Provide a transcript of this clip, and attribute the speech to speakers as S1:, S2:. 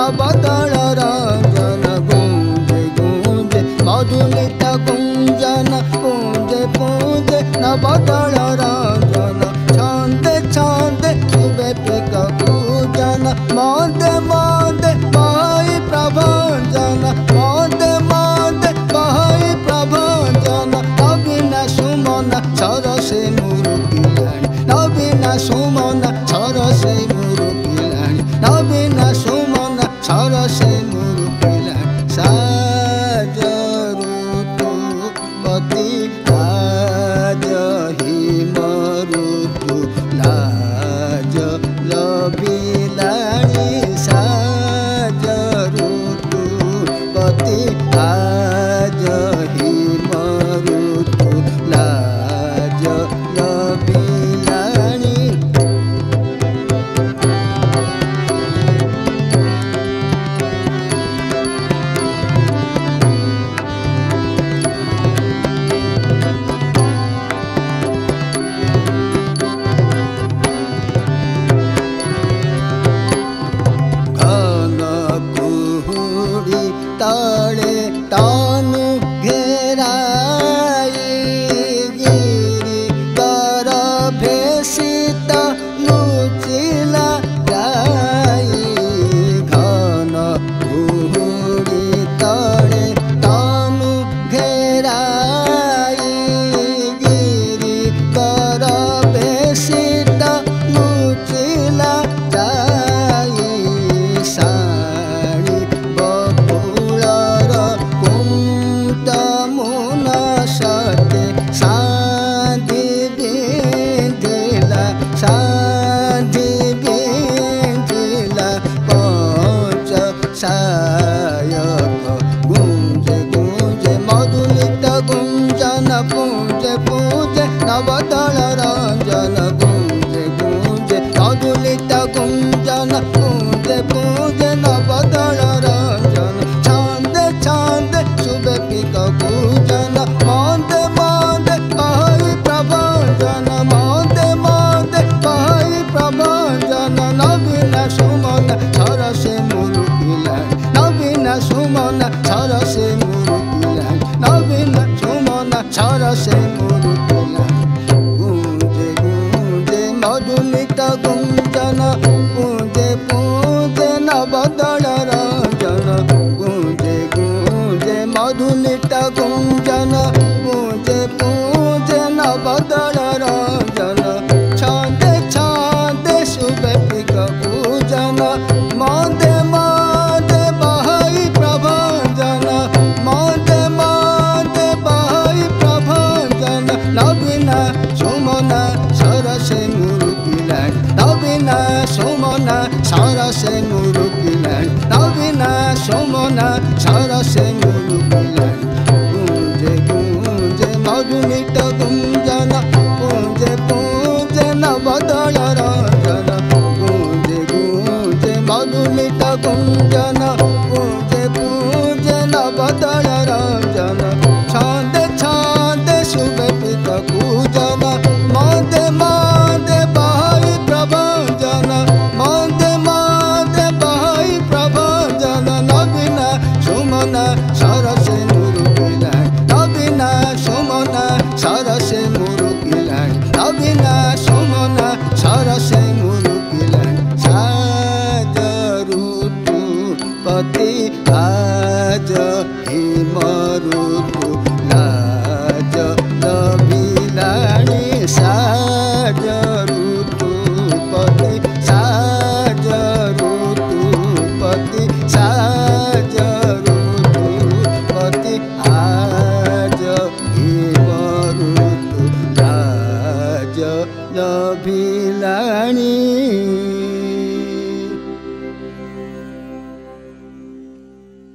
S1: नवदल रंजन गूंजे गूंजे मधुलित गुंजन पूंजे पूंजे नवदल रंजन छंदे छंदे शुभे पिक पूजन मदे मदे बहै प्रभंजन मदे मदे बहै प्रभंजन नवीन सुमन सरसे मुरुकिलाणी नवीन सुमन सरसे मुरुकिलाणी नवीन सुमन सरसे मुरुकिलाणी साज ऋतुपति आज हिम ऋतु लाज लभिलाणी साज ऋतुपति आज हिम ऋतु लाज लभिलाणी तले तानु घेराई गिरी कर भेषित लुचिला जाई घन कुहुड़ी तले तानु घेराई गिरी कर भेषित लुचिला जाई साड़ी साधी बिंदिला पंच सायक गुंजे गुंजे मधुलित गुंजन पूंजे पूंजे नवदल रंजन गुंजे गुंजे मधुलित गुंजन पूंजे पूंजे नवदल रंजन छंदे छंदे शुभे पिक पूजन मदे मदे बहै प्रभंजन मदे मदे बहै प्रभंजन नवीन सुमन सरसे मुरुकिलाणी नवीन सुमन सरसे मुरुकिलाणी नवीन सुमन सरसे मुरुकिलाणी गूंजे गूंजे मधुलित गुंजन पूंजे पूंजे नवदल रंजन गूंजे गूंजे मधुलित गुंजन पूंजे पूंजे नवदल रंजन छंदे छंदे शुभे पिक पूजन मदे मदे बहै प्रभंजन मदे मदे बहै प्रभंजन नवीन सुमन सरसे मुरुकिलाणी नवीन सुमन सरसे मुरुकिलाणी नवीन सुमन सरसे मुरुकिलाणी गूंजे गूंजे मधुलित गुंजन पूंजे पूंजे नवदल रंजन गूंजे गूंजे मधुलित गुंजन